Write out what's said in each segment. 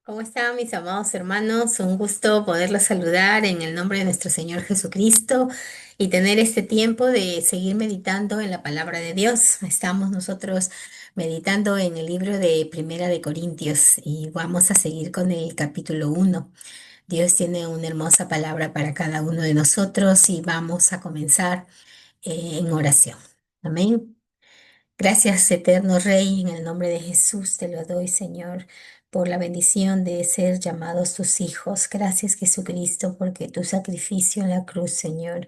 ¿Cómo están mis amados hermanos? Un gusto poderlos saludar en el nombre de nuestro Señor Jesucristo y tener este tiempo de seguir meditando en la palabra de Dios. Estamos nosotros meditando en el libro de Primera de Corintios y vamos a seguir con el capítulo 1. Dios tiene una hermosa palabra para cada uno de nosotros y vamos a comenzar en oración. Amén. Gracias, eterno Rey, en el nombre de Jesús te lo doy, Señor, por la bendición de ser llamados tus hijos. Gracias, Jesucristo, porque tu sacrificio en la cruz, Señor,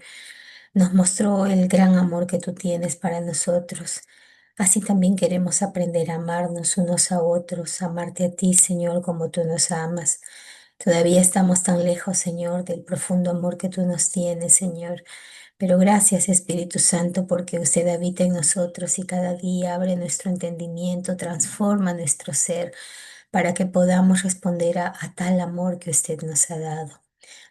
nos mostró el gran amor que tú tienes para nosotros. Así también queremos aprender a amarnos unos a otros, amarte a ti, Señor, como tú nos amas. Todavía estamos tan lejos, Señor, del profundo amor que tú nos tienes, Señor. Pero gracias, Espíritu Santo, porque usted habita en nosotros y cada día abre nuestro entendimiento, transforma nuestro ser para que podamos responder a tal amor que usted nos ha dado.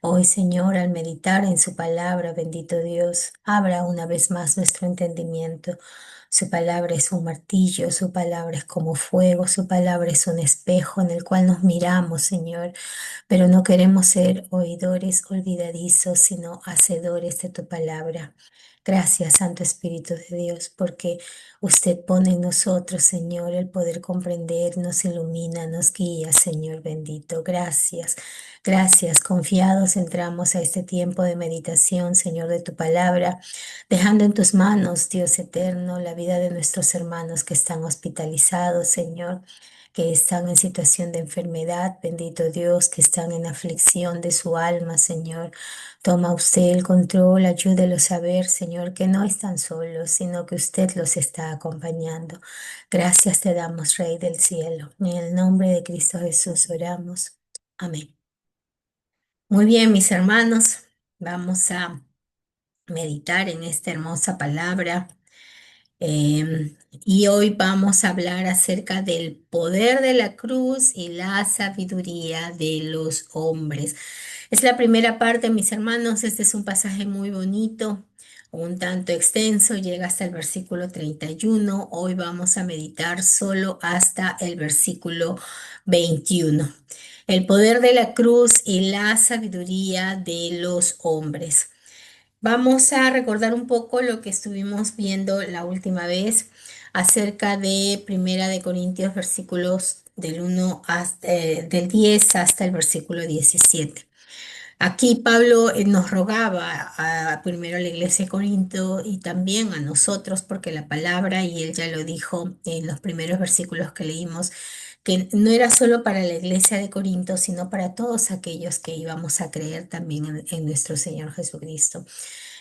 Hoy, Señor, al meditar en su palabra, bendito Dios, abra una vez más nuestro entendimiento. Su palabra es un martillo, su palabra es como fuego, su palabra es un espejo en el cual nos miramos, Señor, pero no queremos ser oidores olvidadizos, sino hacedores de tu palabra. Gracias, Santo Espíritu de Dios, porque usted pone en nosotros, Señor, el poder comprender, nos ilumina, nos guía, Señor bendito. Gracias, gracias. Confiados entramos a este tiempo de meditación, Señor, de tu palabra, dejando en tus manos, Dios eterno, la vida de nuestros hermanos que están hospitalizados, Señor, que están en situación de enfermedad, bendito Dios, que están en aflicción de su alma, Señor. Toma usted el control, ayúdelos a ver, Señor, que no están solos, sino que usted los está acompañando. Gracias te damos, Rey del cielo. En el nombre de Cristo Jesús oramos. Amén. Muy bien, mis hermanos, vamos a meditar en esta hermosa palabra. Y hoy vamos a hablar acerca del poder de la cruz y la sabiduría de los hombres. Es la primera parte, mis hermanos. Este es un pasaje muy bonito, un tanto extenso, llega hasta el versículo 31. Hoy vamos a meditar solo hasta el versículo 21. El poder de la cruz y la sabiduría de los hombres. Vamos a recordar un poco lo que estuvimos viendo la última vez acerca de Primera de Corintios, versículos del 1 hasta, del 10 hasta el versículo 17. Aquí Pablo nos rogaba primero a la iglesia de Corinto y también a nosotros, porque la palabra, y él ya lo dijo en los primeros versículos que leímos, que no era solo para la iglesia de Corinto, sino para todos aquellos que íbamos a creer también en nuestro Señor Jesucristo.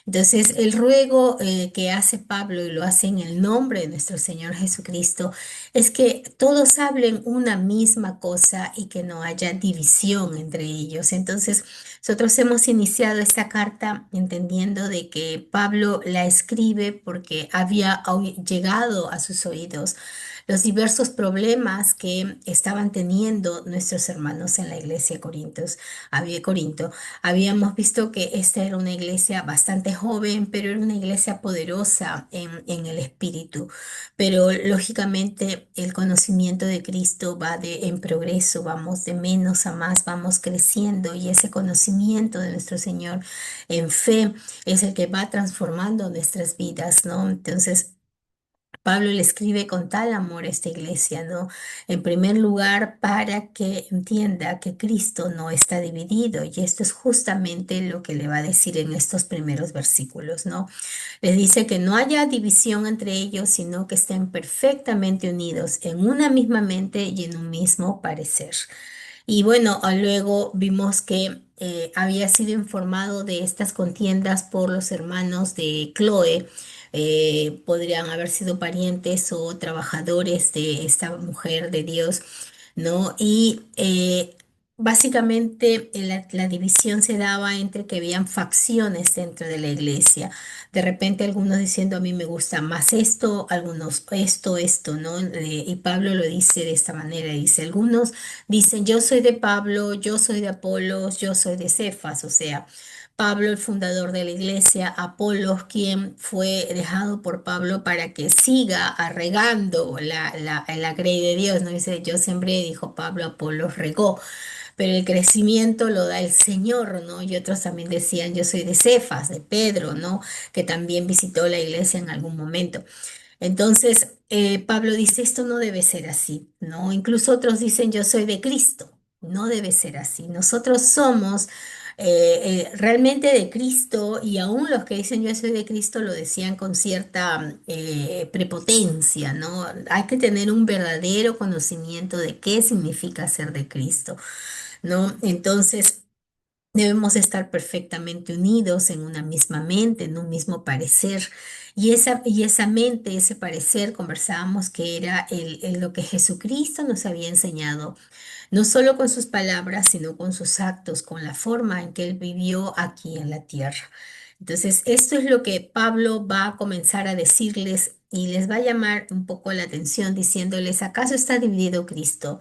Entonces, el ruego que hace Pablo y lo hace en el nombre de nuestro Señor Jesucristo es que todos hablen una misma cosa y que no haya división entre ellos. Entonces, nosotros hemos iniciado esta carta entendiendo de que Pablo la escribe porque había llegado a sus oídos los diversos problemas que estaban teniendo nuestros hermanos en la iglesia de Corinto. Habíamos visto que esta era una iglesia bastante joven, pero era una iglesia poderosa en el espíritu. Pero lógicamente el conocimiento de Cristo va en progreso, vamos de menos a más, vamos creciendo y ese conocimiento de nuestro Señor en fe es el que va transformando nuestras vidas, ¿no? Entonces, Pablo le escribe con tal amor a esta iglesia, ¿no? En primer lugar, para que entienda que Cristo no está dividido, y esto es justamente lo que le va a decir en estos primeros versículos, ¿no? Le dice que no haya división entre ellos, sino que estén perfectamente unidos en una misma mente y en un mismo parecer. Y bueno, luego vimos que había sido informado de estas contiendas por los hermanos de Chloe. Podrían haber sido parientes o trabajadores de esta mujer de Dios, ¿no? Y básicamente la división se daba entre que habían facciones dentro de la iglesia. De repente algunos diciendo a mí me gusta más esto, algunos esto, ¿no? Y Pablo lo dice de esta manera, dice, algunos dicen yo soy de Pablo, yo soy de Apolos, yo soy de Cefas, o sea. Pablo, el fundador de la iglesia, Apolos, quien fue dejado por Pablo para que siga regando la grey de Dios, ¿no? Dice, yo sembré, dijo Pablo, Apolos regó, pero el crecimiento lo da el Señor, ¿no? Y otros también decían, yo soy de Cefas, de Pedro, ¿no? Que también visitó la iglesia en algún momento. Entonces, Pablo dice, esto no debe ser así, ¿no? Incluso otros dicen, yo soy de Cristo. No debe ser así. Nosotros somos realmente de Cristo y aún los que dicen yo soy de Cristo lo decían con cierta prepotencia, ¿no? Hay que tener un verdadero conocimiento de qué significa ser de Cristo, ¿no? Entonces, debemos estar perfectamente unidos en una misma mente, en un mismo parecer. Y esa mente, ese parecer, conversábamos que era lo que Jesucristo nos había enseñado, no solo con sus palabras, sino con sus actos, con la forma en que él vivió aquí en la tierra. Entonces, esto es lo que Pablo va a comenzar a decirles y les va a llamar un poco la atención diciéndoles, ¿acaso está dividido Cristo?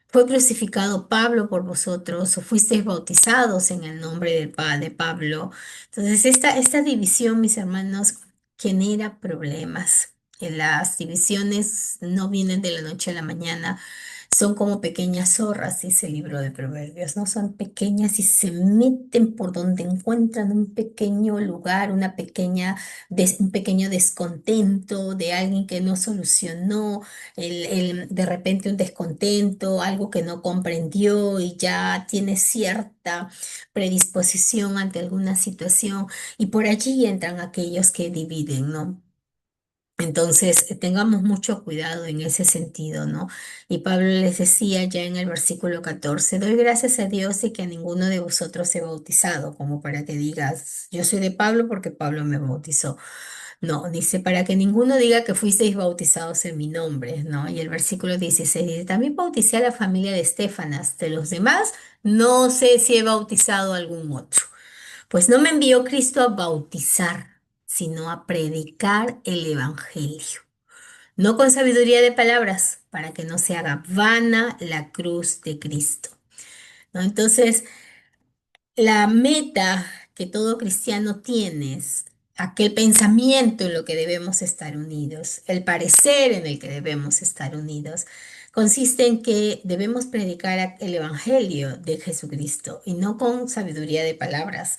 ¿Fue crucificado Pablo por vosotros o fuisteis bautizados en el nombre de Pablo? Entonces, esta división, mis hermanos, genera problemas. Las divisiones no vienen de la noche a la mañana, son como pequeñas zorras, dice el libro de Proverbios, ¿no? Son pequeñas y se meten por donde encuentran un pequeño lugar, un pequeño descontento de alguien que no solucionó de repente un descontento, algo que no comprendió y ya tiene cierta predisposición ante alguna situación y por allí entran aquellos que dividen, ¿no? Entonces, tengamos mucho cuidado en ese sentido, ¿no? Y Pablo les decía ya en el versículo 14, doy gracias a Dios y que a ninguno de vosotros se bautizado, como para que digas, yo soy de Pablo porque Pablo me bautizó. No, dice, para que ninguno diga que fuisteis bautizados en mi nombre, ¿no? Y el versículo 16 dice, también bauticé a la familia de Estefanas, de los demás, no sé si he bautizado a algún otro. Pues no me envió Cristo a bautizar, sino a predicar el Evangelio, no con sabiduría de palabras, para que no se haga vana la cruz de Cristo, ¿no? Entonces, la meta que todo cristiano tiene es aquel pensamiento en lo que debemos estar unidos, el parecer en el que debemos estar unidos, consiste en que debemos predicar el Evangelio de Jesucristo y no con sabiduría de palabras,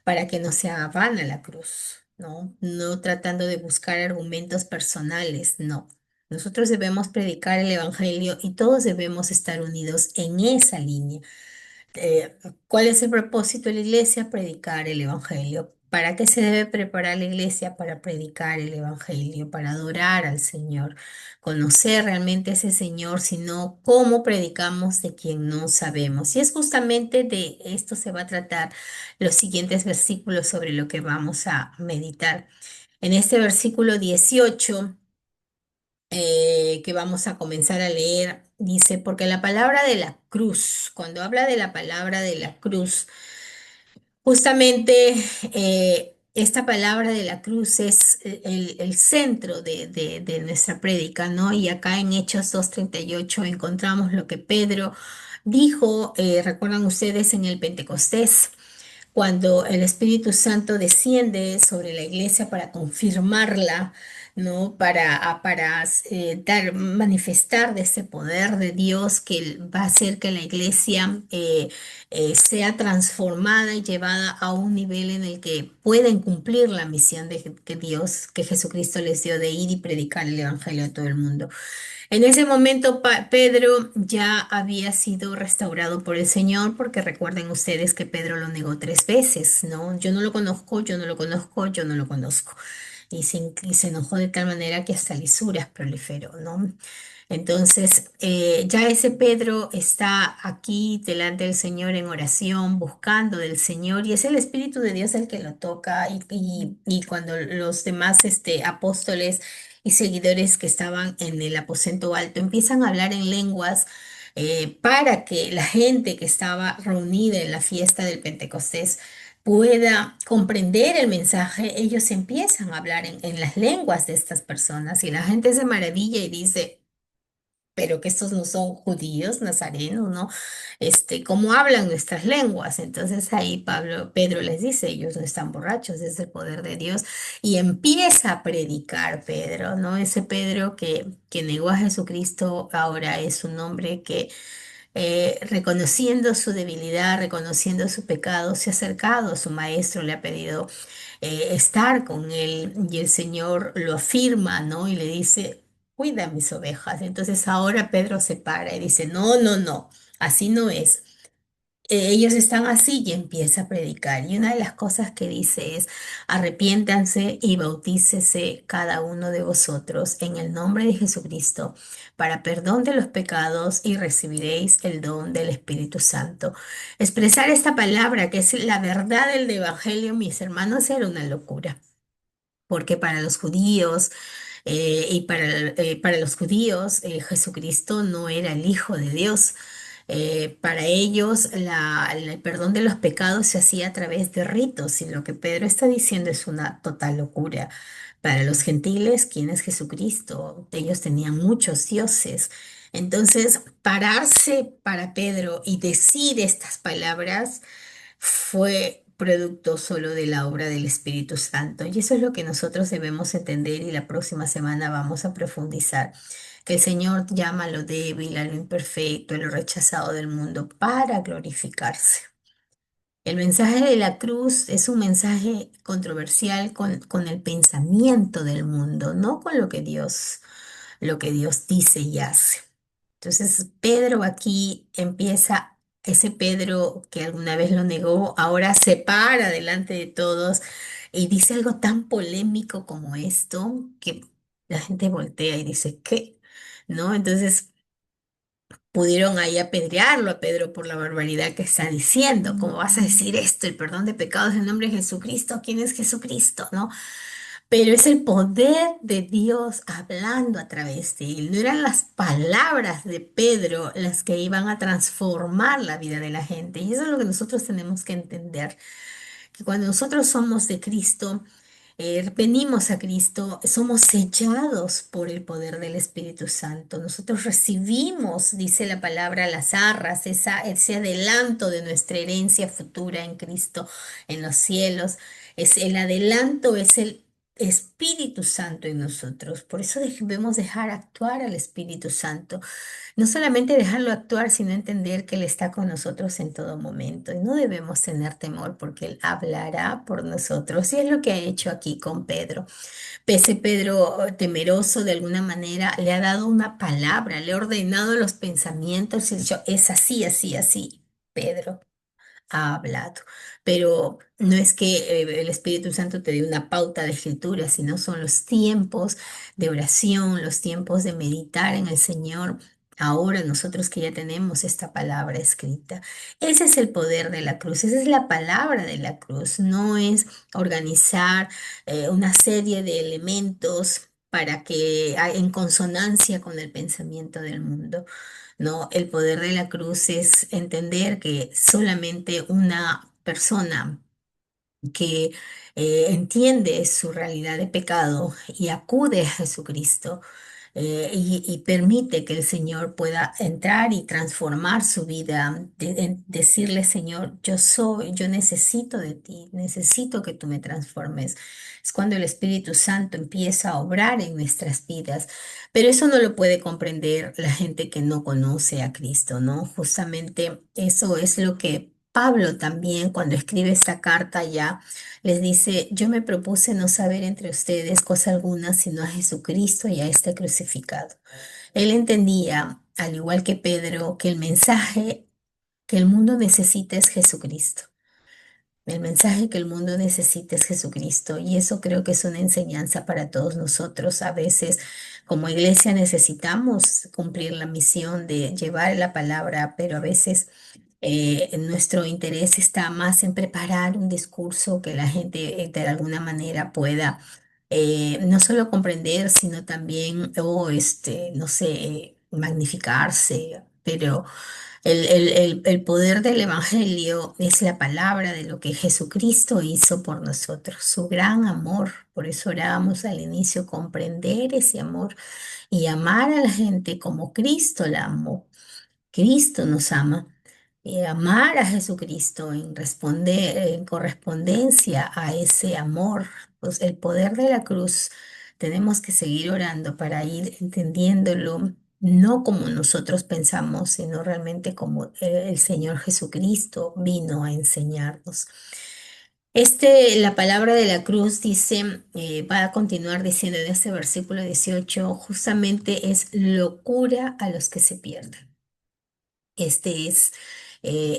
para que no se haga vana la cruz, ¿no? No tratando de buscar argumentos personales, no. Nosotros debemos predicar el Evangelio y todos debemos estar unidos en esa línea. Eh, ¿Cuál es el propósito de la iglesia? Predicar el Evangelio. ¿Para qué se debe preparar la iglesia? Para predicar el Evangelio, para adorar al Señor, conocer realmente a ese Señor, sino cómo predicamos de quien no sabemos. Y es justamente de esto se va a tratar los siguientes versículos sobre lo que vamos a meditar. En este versículo 18 que vamos a comenzar a leer, dice, porque la palabra de la cruz, cuando habla de la palabra de la cruz, justamente esta palabra de la cruz es el centro de nuestra prédica, ¿no? Y acá en Hechos 2:38 encontramos lo que Pedro dijo, recuerdan ustedes, en el Pentecostés cuando el Espíritu Santo desciende sobre la iglesia para confirmarla, ¿no? Para manifestar de ese poder de Dios que va a hacer que la iglesia sea transformada y llevada a un nivel en el que pueden cumplir la misión que Dios, que Jesucristo les dio de ir y predicar el Evangelio a todo el mundo. En ese momento Pedro ya había sido restaurado por el Señor, porque recuerden ustedes que Pedro lo negó 3 veces, ¿no? Yo no lo conozco, yo no lo conozco, yo no lo conozco. Y se enojó de tal manera que hasta lisuras proliferó, ¿no? Entonces, ya ese Pedro está aquí delante del Señor en oración, buscando del Señor, y es el Espíritu de Dios el que lo toca, y cuando los demás apóstoles y seguidores que estaban en el aposento alto empiezan a hablar en lenguas para que la gente que estaba reunida en la fiesta del Pentecostés pueda comprender el mensaje, ellos empiezan a hablar en las lenguas de estas personas y la gente se maravilla y dice, pero que estos no son judíos, nazarenos, ¿no? ¿Cómo hablan nuestras lenguas? Entonces ahí Pedro les dice, ellos no están borrachos, es el poder de Dios. Y empieza a predicar Pedro, ¿no? Ese Pedro que negó a Jesucristo ahora es un hombre que reconociendo su debilidad, reconociendo su pecado, se ha acercado a su maestro, le ha pedido estar con él y el Señor lo afirma, ¿no? Y le dice, cuida mis ovejas. Entonces ahora Pedro se para y dice, no, no, no, así no es. Ellos están así y empieza a predicar. Y una de las cosas que dice es, arrepiéntanse y bautícese cada uno de vosotros en el nombre de Jesucristo para perdón de los pecados y recibiréis el don del Espíritu Santo. Expresar esta palabra, que es la verdad del Evangelio, mis hermanos, era una locura. Porque para los judíos para los judíos Jesucristo no era el Hijo de Dios. Para ellos el perdón de los pecados se hacía a través de ritos y lo que Pedro está diciendo es una total locura. Para los gentiles, ¿quién es Jesucristo? Ellos tenían muchos dioses. Entonces, pararse para Pedro y decir estas palabras fue producto solo de la obra del Espíritu Santo. Y eso es lo que nosotros debemos entender y la próxima semana vamos a profundizar. Que el Señor llama a lo débil, a lo imperfecto, a lo rechazado del mundo para glorificarse. El mensaje de la cruz es un mensaje controversial con el pensamiento del mundo, no con lo que Dios dice y hace. Entonces, Pedro aquí empieza, ese Pedro que alguna vez lo negó, ahora se para delante de todos y dice algo tan polémico como esto, que la gente voltea y dice, ¿qué? ¿No? Entonces pudieron ahí apedrearlo a Pedro por la barbaridad que está diciendo. ¿Cómo vas a decir esto? El perdón de pecados en nombre de Jesucristo. ¿Quién es Jesucristo? ¿No? Pero es el poder de Dios hablando a través de él. No eran las palabras de Pedro las que iban a transformar la vida de la gente. Y eso es lo que nosotros tenemos que entender, que cuando nosotros somos de Cristo, venimos a Cristo, somos sellados por el poder del Espíritu Santo. Nosotros recibimos, dice la palabra, las arras, ese adelanto de nuestra herencia futura en Cristo, en los cielos. El adelanto es el Espíritu Santo en nosotros. Por eso debemos dejar actuar al Espíritu Santo. No solamente dejarlo actuar, sino entender que Él está con nosotros en todo momento. Y no debemos tener temor porque Él hablará por nosotros. Y es lo que ha hecho aquí con Pedro. Pese Pedro, temeroso de alguna manera, le ha dado una palabra, le ha ordenado los pensamientos y ha dicho, es así, así, así. Pedro ha hablado. Pero no es que el Espíritu Santo te dé una pauta de escritura, sino son los tiempos de oración, los tiempos de meditar en el Señor. Ahora nosotros que ya tenemos esta palabra escrita. Ese es el poder de la cruz, esa es la palabra de la cruz. No es organizar una serie de elementos para que en consonancia con el pensamiento del mundo. ¿No? El poder de la cruz es entender que solamente una persona que entiende su realidad de pecado y acude a Jesucristo y permite que el Señor pueda entrar y transformar su vida, decirle, Señor, yo soy, yo necesito de ti, necesito que tú me transformes. Es cuando el Espíritu Santo empieza a obrar en nuestras vidas, pero eso no lo puede comprender la gente que no conoce a Cristo, ¿no? Justamente eso es lo que Pablo también cuando escribe esta carta ya les dice, yo me propuse no saber entre ustedes cosa alguna sino a Jesucristo y a este crucificado. Él entendía, al igual que Pedro, que el mensaje que el mundo necesita es Jesucristo. El mensaje que el mundo necesita es Jesucristo y eso creo que es una enseñanza para todos nosotros. A veces como iglesia necesitamos cumplir la misión de llevar la palabra, pero a veces nuestro interés está más en preparar un discurso que la gente de alguna manera pueda no solo comprender, sino también, o no sé, magnificarse. pero el poder del Evangelio es la palabra de lo que Jesucristo hizo por nosotros, su gran amor. Por eso orábamos al inicio, comprender ese amor y amar a la gente como Cristo la amó. Cristo nos ama. Amar a Jesucristo en responder, en correspondencia a ese amor, pues el poder de la cruz, tenemos que seguir orando para ir entendiéndolo, no como nosotros pensamos, sino realmente como el Señor Jesucristo vino a enseñarnos. La palabra de la cruz dice, va a continuar diciendo en este versículo 18, justamente es locura a los que se pierden. Este es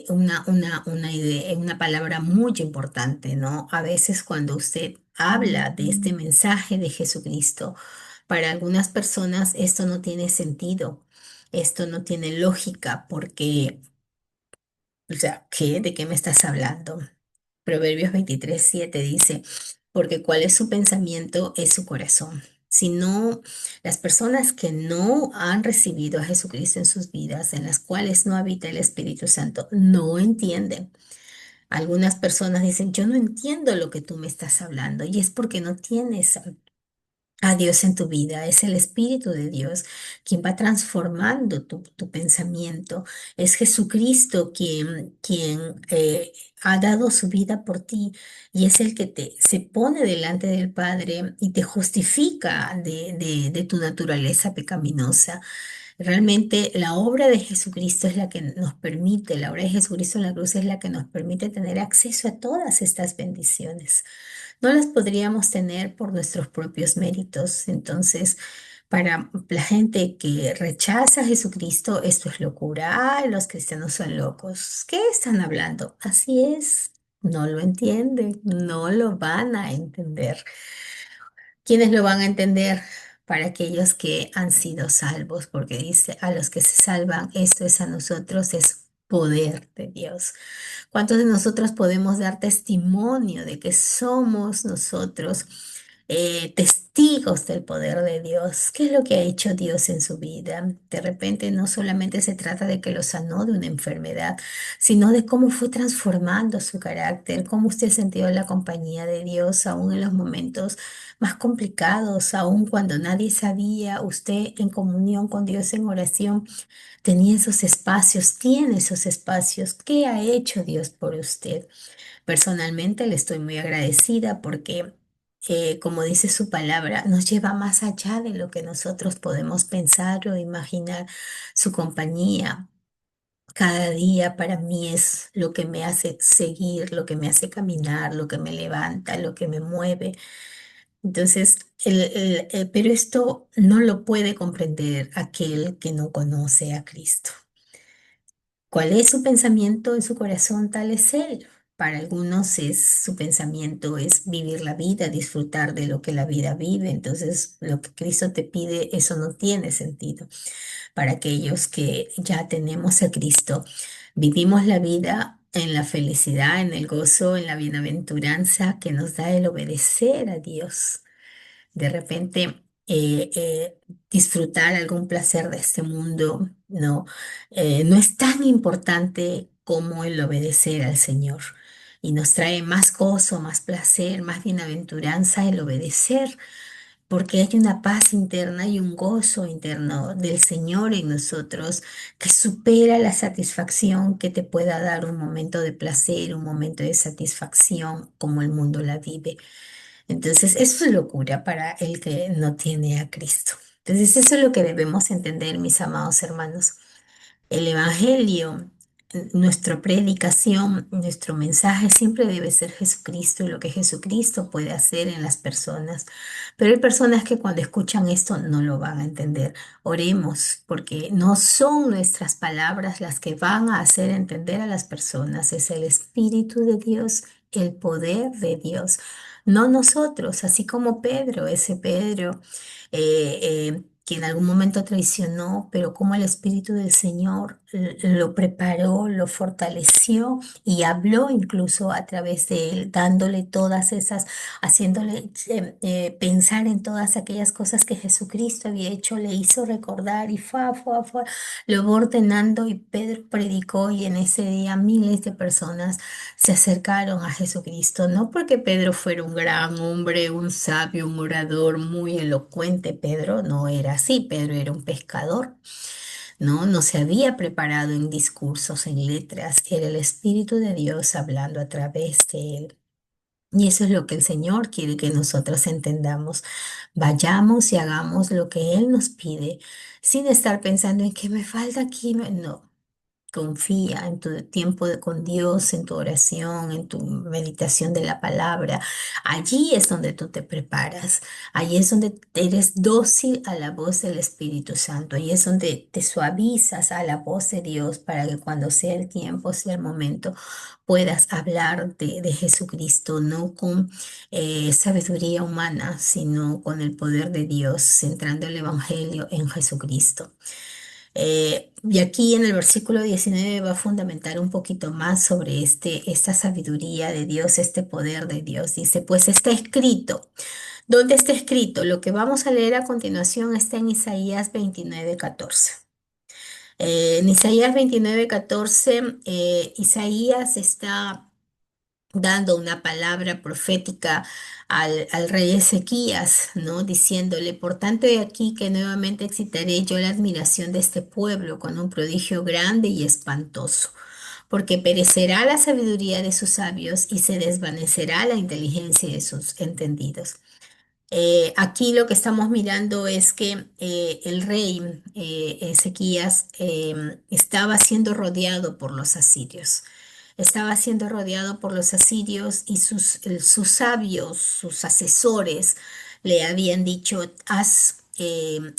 una idea, una palabra muy importante, ¿no? A veces cuando usted habla de este mensaje de Jesucristo, para algunas personas esto no tiene sentido, esto no tiene lógica, porque, o sea, ¿de qué me estás hablando? Proverbios 23:7 dice, porque cuál es su pensamiento es su corazón. Si no, las personas que no han recibido a Jesucristo en sus vidas, en las cuales no habita el Espíritu Santo, no entienden. Algunas personas dicen, yo no entiendo lo que tú me estás hablando, y es porque no tienes a Dios en tu vida. Es el Espíritu de Dios quien va transformando tu pensamiento. Es Jesucristo quien ha dado su vida por ti y es el que se pone delante del Padre y te justifica de tu naturaleza pecaminosa. Realmente la obra de Jesucristo es la que nos permite, la obra de Jesucristo en la cruz es la que nos permite tener acceso a todas estas bendiciones. No las podríamos tener por nuestros propios méritos. Entonces, para la gente que rechaza a Jesucristo, esto es locura. Ay, los cristianos son locos. ¿Qué están hablando? Así es. No lo entienden, no lo van a entender. ¿Quiénes lo van a entender? Para aquellos que han sido salvos, porque dice, a los que se salvan, esto es a nosotros, es poder de Dios. ¿Cuántos de nosotros podemos dar testimonio de que somos nosotros testigos del poder de Dios? ¿Qué es lo que ha hecho Dios en su vida? De repente no solamente se trata de que lo sanó de una enfermedad, sino de cómo fue transformando su carácter, cómo usted sintió la compañía de Dios aún en los momentos más complicados, aún cuando nadie sabía, usted en comunión con Dios en oración tenía esos espacios, tiene esos espacios. ¿Qué ha hecho Dios por usted? Personalmente le estoy muy agradecida porque, como dice su palabra, nos lleva más allá de lo que nosotros podemos pensar o imaginar. Su compañía cada día para mí es lo que me hace seguir, lo que me hace caminar, lo que me levanta, lo que me mueve. Entonces, pero esto no lo puede comprender aquel que no conoce a Cristo. ¿Cuál es su pensamiento en su corazón? Tal es Él. Para algunos su pensamiento es vivir la vida, disfrutar de lo que la vida vive. Entonces, lo que Cristo te pide, eso no tiene sentido. Para aquellos que ya tenemos a Cristo, vivimos la vida en la felicidad, en el gozo, en la bienaventuranza que nos da el obedecer a Dios. De repente disfrutar algún placer de este mundo, no, no es tan importante como el obedecer al Señor. Y nos trae más gozo, más placer, más bienaventuranza el obedecer, porque hay una paz interna y un gozo interno del Señor en nosotros que supera la satisfacción que te pueda dar un momento de placer, un momento de satisfacción como el mundo la vive. Entonces, eso es locura para el que no tiene a Cristo. Entonces, eso es lo que debemos entender, mis amados hermanos. El Evangelio, nuestra predicación, nuestro mensaje siempre debe ser Jesucristo y lo que Jesucristo puede hacer en las personas. Pero hay personas que cuando escuchan esto no lo van a entender. Oremos, porque no son nuestras palabras las que van a hacer entender a las personas. Es el Espíritu de Dios, el poder de Dios. No nosotros, así como Pedro, ese Pedro que en algún momento traicionó, pero como el Espíritu del Señor lo preparó, lo fortaleció y habló incluso a través de él, dándole todas esas, haciéndole pensar en todas aquellas cosas que Jesucristo había hecho, le hizo recordar y lo va ordenando y Pedro predicó y en ese día miles de personas se acercaron a Jesucristo, no porque Pedro fuera un gran hombre, un sabio, un orador muy elocuente. Pedro no era así, Pedro era un pescador, ¿no? No se había preparado en discursos, en letras, era el Espíritu de Dios hablando a través de él. Y eso es lo que el Señor quiere que nosotros entendamos. Vayamos y hagamos lo que Él nos pide, sin estar pensando en que me falta aquí. No, confía en tu tiempo con Dios, en tu oración, en tu meditación de la palabra. Allí es donde tú te preparas. Allí es donde eres dócil a la voz del Espíritu Santo. Allí es donde te suavizas a la voz de Dios para que cuando sea el tiempo, sea el momento, puedas hablar de Jesucristo, no con sabiduría humana, sino con el poder de Dios, centrando el Evangelio en Jesucristo. Y aquí en el versículo 19 va a fundamentar un poquito más sobre esta sabiduría de Dios, este poder de Dios. Dice, pues está escrito. ¿Dónde está escrito? Lo que vamos a leer a continuación está en Isaías 29:14. En Isaías 29:14, Isaías está dando una palabra profética al rey Ezequías, ¿no? Diciéndole, por tanto, he aquí que nuevamente excitaré yo la admiración de este pueblo con un prodigio grande y espantoso, porque perecerá la sabiduría de sus sabios y se desvanecerá la inteligencia de sus entendidos. Aquí lo que estamos mirando es que el rey Ezequías estaba siendo rodeado por los asirios. Estaba siendo rodeado por los asirios y sus sabios, sus asesores, le habían dicho,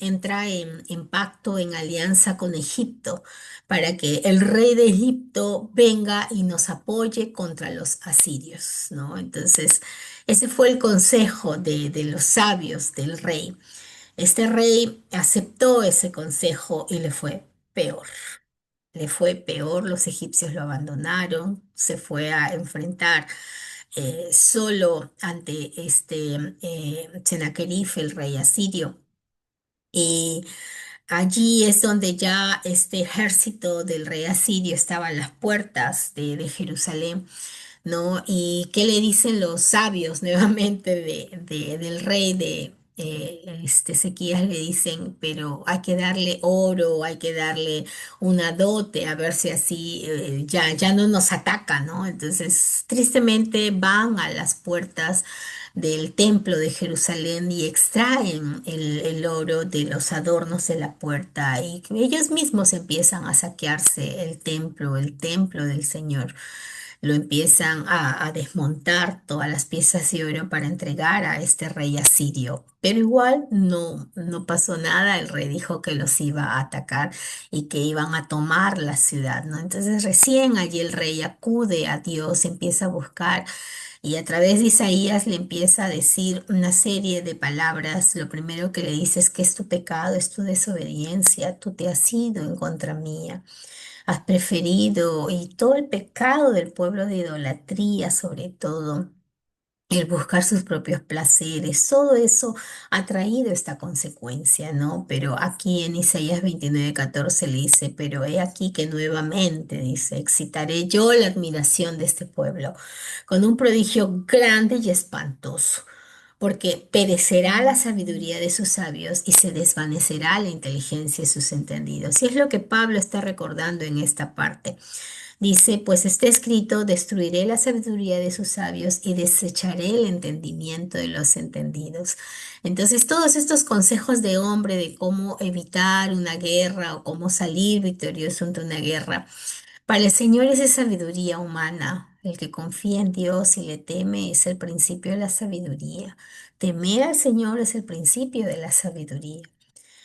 entra en pacto, en alianza con Egipto, para que el rey de Egipto venga y nos apoye contra los asirios, ¿no? Entonces, ese fue el consejo de los sabios del rey. Este rey aceptó ese consejo y le fue peor. Le fue peor, los egipcios lo abandonaron, se fue a enfrentar solo ante Sennacherib, el rey asirio. Y allí es donde ya este ejército del rey asirio estaba a las puertas de Jerusalén, ¿no? ¿Y qué le dicen los sabios nuevamente del rey de Ezequías? Le dicen, pero hay que darle oro, hay que darle una dote, a ver si así ya no nos ataca, ¿no? Entonces, tristemente van a las puertas del templo de Jerusalén y extraen el oro de los adornos de la puerta y ellos mismos empiezan a saquearse el templo del Señor, lo empiezan a desmontar todas las piezas de oro para entregar a este rey asirio. Pero igual no pasó nada, el rey dijo que los iba a atacar y que iban a tomar la ciudad, ¿no? Entonces recién allí el rey acude a Dios, empieza a buscar y a través de Isaías le empieza a decir una serie de palabras. Lo primero que le dice es que es tu pecado, es tu desobediencia, tú te has ido en contra mía, has preferido y todo el pecado del pueblo de idolatría sobre todo. El buscar sus propios placeres, todo eso ha traído esta consecuencia, ¿no? Pero aquí en Isaías 29:14 le dice, pero he aquí que nuevamente, dice, excitaré yo la admiración de este pueblo con un prodigio grande y espantoso, porque perecerá la sabiduría de sus sabios y se desvanecerá la inteligencia de sus entendidos. Y es lo que Pablo está recordando en esta parte. Dice, pues está escrito, destruiré la sabiduría de sus sabios y desecharé el entendimiento de los entendidos. Entonces, todos estos consejos de hombre de cómo evitar una guerra o cómo salir victorioso ante una guerra, para el Señor es sabiduría humana. El que confía en Dios y le teme es el principio de la sabiduría. Temer al Señor es el principio de la sabiduría,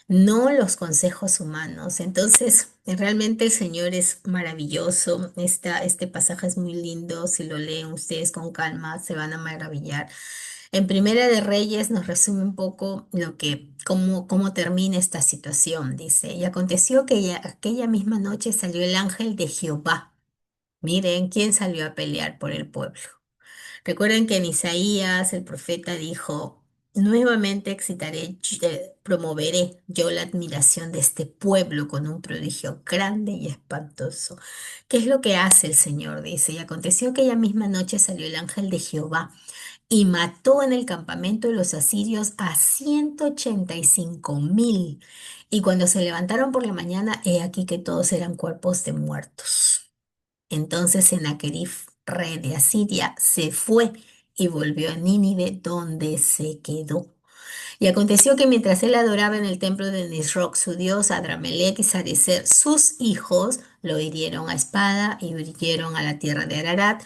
no los consejos humanos. Entonces, realmente el Señor es maravilloso. Este pasaje es muy lindo. Si lo leen ustedes con calma, se van a maravillar. En Primera de Reyes nos resume un poco cómo termina esta situación. Dice, y aconteció que aquella misma noche salió el ángel de Jehová. Miren, ¿quién salió a pelear por el pueblo? Recuerden que en Isaías el profeta dijo, nuevamente promoveré yo la admiración de este pueblo con un prodigio grande y espantoso. ¿Qué es lo que hace el Señor? Dice, y aconteció que aquella misma noche salió el ángel de Jehová y mató en el campamento de los asirios a 185,000. Y cuando se levantaron por la mañana, he aquí que todos eran cuerpos de muertos. Entonces Sennacherib, rey de Asiria, se fue y volvió a Nínive, donde se quedó. Y aconteció que mientras él adoraba en el templo de Nisroch, su dios, Adramelech y Sarecer, sus hijos, lo hirieron a espada y huyeron a la tierra de Ararat,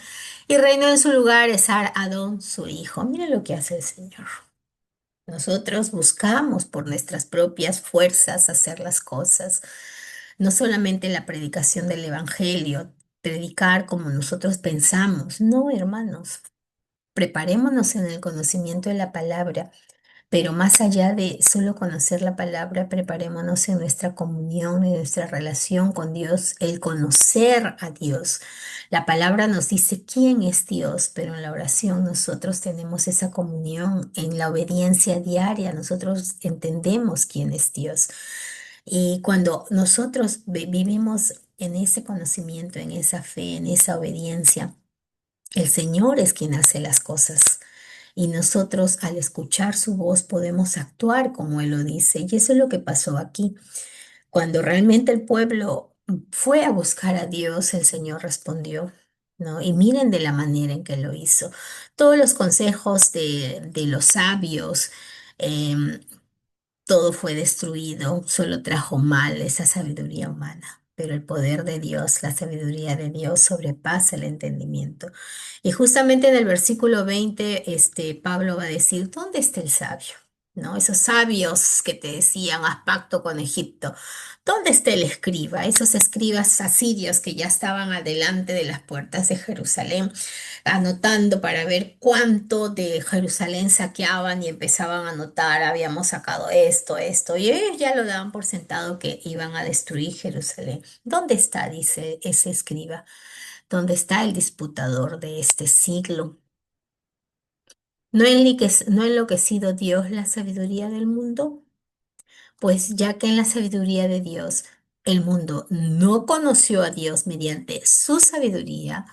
y reinó en su lugar Esar Adón, su hijo. Mira lo que hace el Señor. Nosotros buscamos por nuestras propias fuerzas hacer las cosas, no solamente la predicación del Evangelio, predicar como nosotros pensamos. No, hermanos, preparémonos en el conocimiento de la palabra, pero más allá de solo conocer la palabra, preparémonos en nuestra comunión, en nuestra relación con Dios, el conocer a Dios. La palabra nos dice quién es Dios, pero en la oración nosotros tenemos esa comunión, en la obediencia diaria nosotros entendemos quién es Dios. Y cuando nosotros vivimos en ese conocimiento, en esa fe, en esa obediencia, el Señor es quien hace las cosas. Y nosotros al escuchar su voz podemos actuar como Él lo dice. Y eso es lo que pasó aquí. Cuando realmente el pueblo fue a buscar a Dios, el Señor respondió, ¿no? Y miren de la manera en que lo hizo. Todos los consejos de los sabios, em, todo fue destruido, solo trajo mal esa sabiduría humana. Pero el poder de Dios, la sabiduría de Dios sobrepasa el entendimiento. Y justamente en el versículo 20, Pablo va a decir, ¿dónde está el sabio? ¿No? Esos sabios que te decían, haz pacto con Egipto. ¿Dónde está el escriba? Esos escribas asirios que ya estaban adelante de las puertas de Jerusalén anotando para ver cuánto de Jerusalén saqueaban y empezaban a anotar, habíamos sacado esto, esto, y ellos ya lo daban por sentado que iban a destruir Jerusalén. ¿Dónde está, dice ese escriba? ¿Dónde está el disputador de este siglo? ¿No ha enloquecido Dios la sabiduría del mundo? Pues ya que en la sabiduría de Dios el mundo no conoció a Dios mediante su sabiduría,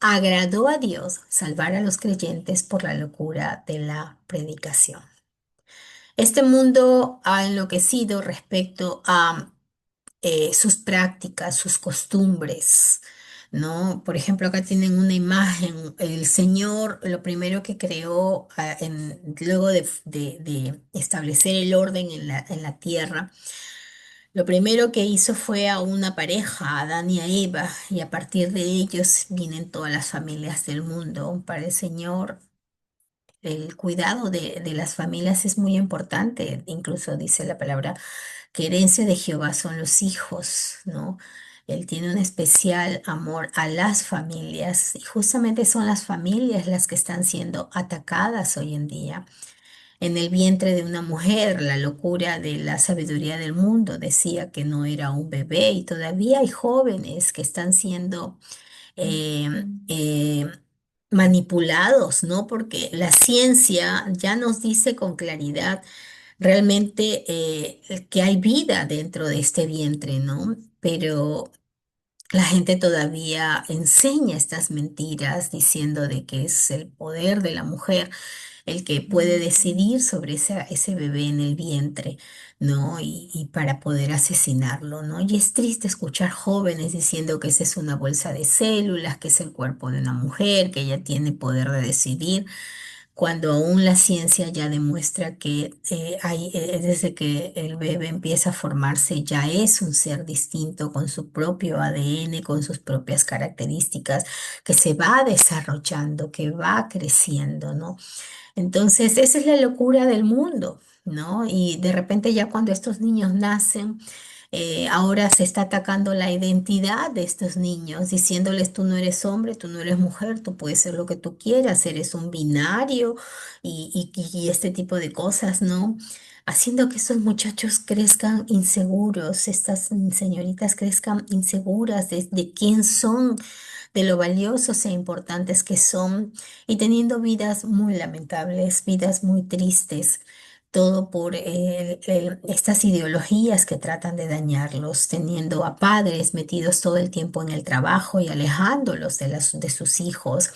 agradó a Dios salvar a los creyentes por la locura de la predicación. Este mundo ha enloquecido respecto a sus prácticas, sus costumbres, ¿no? Por ejemplo, acá tienen una imagen. El Señor, lo primero que creó luego de establecer el orden en la tierra, lo primero que hizo fue a una pareja, a Adán y a Eva, y a partir de ellos vienen todas las familias del mundo. Para el Señor, el cuidado de las familias es muy importante. Incluso dice la palabra que herencia de Jehová son los hijos, ¿no? Él tiene un especial amor a las familias y justamente son las familias las que están siendo atacadas hoy en día. En el vientre de una mujer, la locura de la sabiduría del mundo decía que no era un bebé y todavía hay jóvenes que están siendo eh, eh, manipulados, ¿no? Porque la ciencia ya nos dice con claridad realmente que hay vida dentro de este vientre, ¿no? Pero la gente todavía enseña estas mentiras diciendo de que es el poder de la mujer el que puede decidir sobre ese bebé en el vientre, ¿no? Y para poder asesinarlo, ¿no? Y es triste escuchar jóvenes diciendo que esa es una bolsa de células, que es el cuerpo de una mujer, que ella tiene poder de decidir, cuando aún la ciencia ya demuestra que desde que el bebé empieza a formarse ya es un ser distinto con su propio ADN, con sus propias características, que se va desarrollando, que va creciendo, ¿no? Entonces, esa es la locura del mundo, ¿no? Y de repente ya cuando estos niños nacen, ahora se está atacando la identidad de estos niños, diciéndoles tú no eres hombre, tú no eres mujer, tú puedes ser lo que tú quieras, eres un binario y este tipo de cosas, ¿no? Haciendo que estos muchachos crezcan inseguros, estas señoritas crezcan inseguras de quién son, de lo valiosos e importantes que son, y teniendo vidas muy lamentables, vidas muy tristes. Todo por estas ideologías que tratan de dañarlos, teniendo a padres metidos todo el tiempo en el trabajo y alejándolos de sus hijos,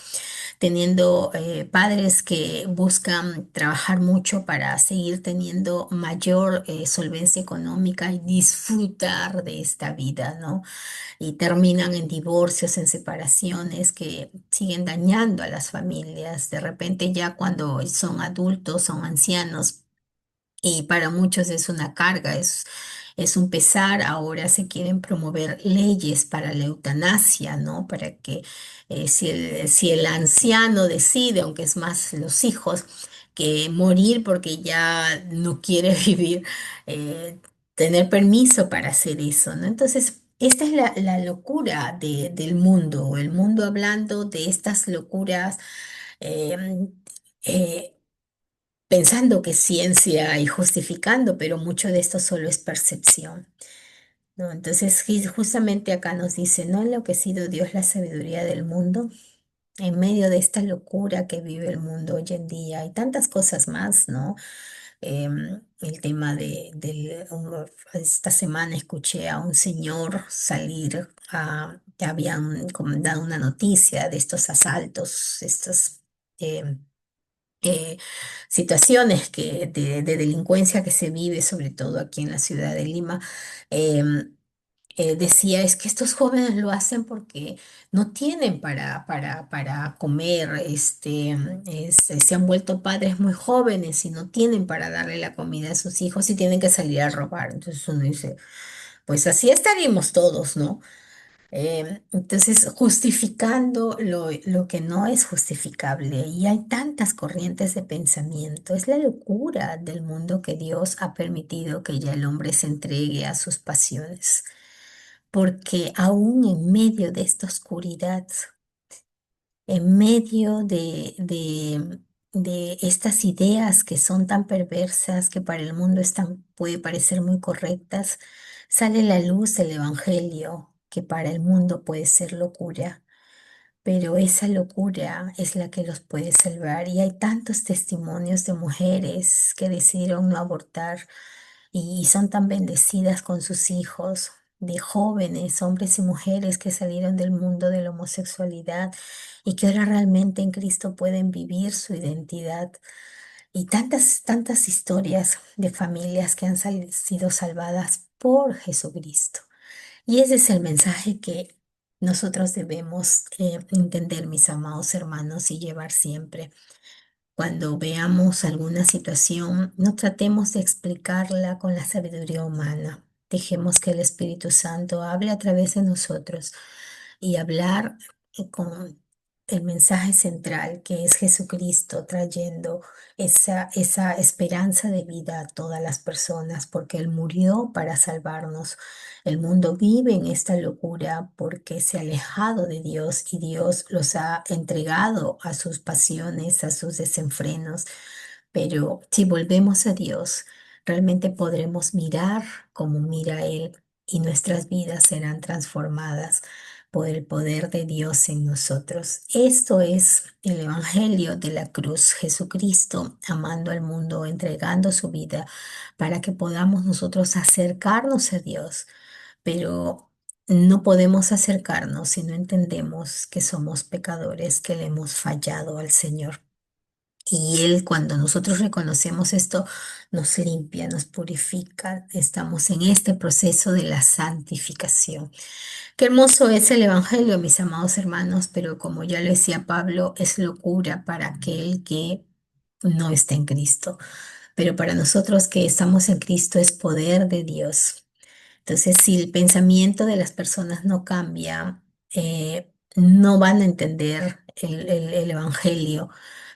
teniendo padres que buscan trabajar mucho para seguir teniendo mayor solvencia económica y disfrutar de esta vida, ¿no? Y terminan en divorcios, en separaciones que siguen dañando a las familias. De repente ya cuando son adultos, son ancianos y para muchos es una carga, es un pesar. Ahora se quieren promover leyes para la eutanasia, ¿no? Para que si el anciano decide, aunque es más los hijos, que morir porque ya no quiere vivir, eh, tener permiso para hacer eso, ¿no? Entonces, esta es la locura del mundo, el mundo hablando de estas locuras. em, eh, Pensando que es ciencia y justificando, pero mucho de esto solo es percepción, ¿no? Entonces, justamente acá nos dice, ¿no ha enloquecido Dios la sabiduría del mundo? En medio de esta locura que vive el mundo hoy en día, hay tantas cosas más, ¿no? El tema esta semana escuché a un señor salir, habían como dado una noticia de estos asaltos, estos... em, eh, situaciones de delincuencia que se vive, sobre todo aquí en la ciudad de Lima. em, Decía, es que estos jóvenes lo hacen porque no tienen para comer, se han vuelto padres muy jóvenes y no tienen para darle la comida a sus hijos y tienen que salir a robar. Entonces uno dice, pues así estaríamos todos, ¿no? Entonces, justificando lo que no es justificable. Y hay tantas corrientes de pensamiento. Es la locura del mundo que Dios ha permitido que ya el hombre se entregue a sus pasiones. Porque aún en medio de esta oscuridad, en medio de estas ideas que son tan perversas, que para el mundo puede parecer muy correctas, sale la luz el Evangelio, que para el mundo puede ser locura, pero esa locura es la que los puede salvar. Y hay tantos testimonios de mujeres que decidieron no abortar y son tan bendecidas con sus hijos, de jóvenes, hombres y mujeres que salieron del mundo de la homosexualidad y que ahora realmente en Cristo pueden vivir su identidad. Y tantas, tantas historias de familias que han sido salvadas por Jesucristo. Y ese es el mensaje que nosotros debemos entender, mis amados hermanos, y llevar siempre. Cuando veamos alguna situación, no tratemos de explicarla con la sabiduría humana. Dejemos que el Espíritu Santo hable a través de nosotros y hablar con el mensaje central que es Jesucristo trayendo esa esperanza de vida a todas las personas, porque Él murió para salvarnos. El mundo vive en esta locura porque se ha alejado de Dios y Dios los ha entregado a sus pasiones, a sus desenfrenos. Pero si volvemos a Dios, realmente podremos mirar como mira Él y nuestras vidas serán transformadas por el poder de Dios en nosotros. Esto es el Evangelio de la cruz, Jesucristo amando al mundo, entregando su vida para que podamos nosotros acercarnos a Dios, pero no podemos acercarnos si no entendemos que somos pecadores, que le hemos fallado al Señor. Y Él, cuando nosotros reconocemos esto, nos limpia, nos purifica. Estamos en este proceso de la santificación. Qué hermoso es el Evangelio, mis amados hermanos, pero como ya lo decía Pablo, es locura para aquel que no está en Cristo. Pero para nosotros que estamos en Cristo es poder de Dios. Entonces, si el pensamiento de las personas no cambia, no van a entender el Evangelio,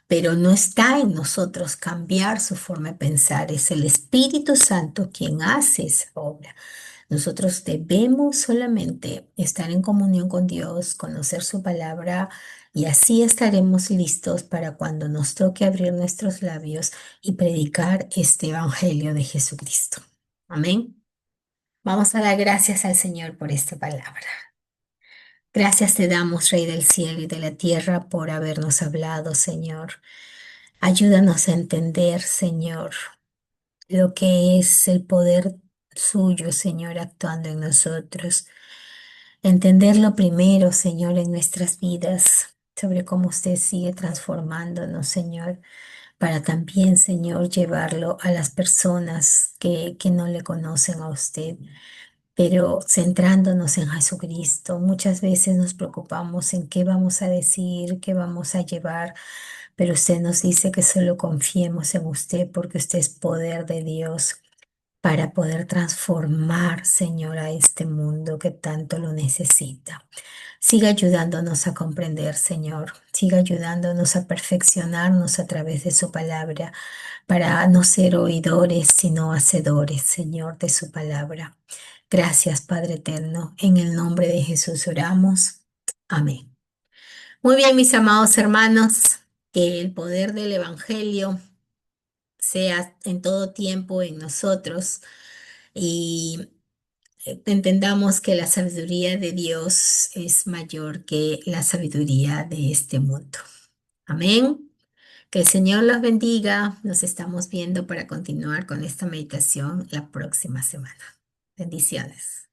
pero no está en nosotros cambiar su forma de pensar. Es el Espíritu Santo quien hace esa obra. Nosotros debemos solamente estar en comunión con Dios, conocer su palabra y así estaremos listos para cuando nos toque abrir nuestros labios y predicar este Evangelio de Jesucristo. Amén. Vamos a dar gracias al Señor por esta palabra. Gracias te damos, Rey del cielo y de la tierra, por habernos hablado, Señor. Ayúdanos a entender, Señor, lo que es el poder suyo, Señor, actuando en nosotros. Entenderlo primero, Señor, en nuestras vidas, sobre cómo usted sigue transformándonos, Señor, para también, Señor, llevarlo a las personas que no le conocen a usted. Pero centrándonos en Jesucristo, muchas veces nos preocupamos en qué vamos a decir, qué vamos a llevar, pero usted nos dice que solo confiemos en usted porque usted es poder de Dios para poder transformar, Señor, a este mundo que tanto lo necesita. Siga ayudándonos a comprender, Señor. Siga ayudándonos a perfeccionarnos a través de su palabra para no ser oidores, sino hacedores, Señor, de su palabra. Gracias, Padre eterno. En el nombre de Jesús oramos. Amén. Muy bien, mis amados hermanos, que el poder del Evangelio sea en todo tiempo en nosotros y entendamos que la sabiduría de Dios es mayor que la sabiduría de este mundo. Amén. Que el Señor los bendiga. Nos estamos viendo para continuar con esta meditación la próxima semana. Bendiciones.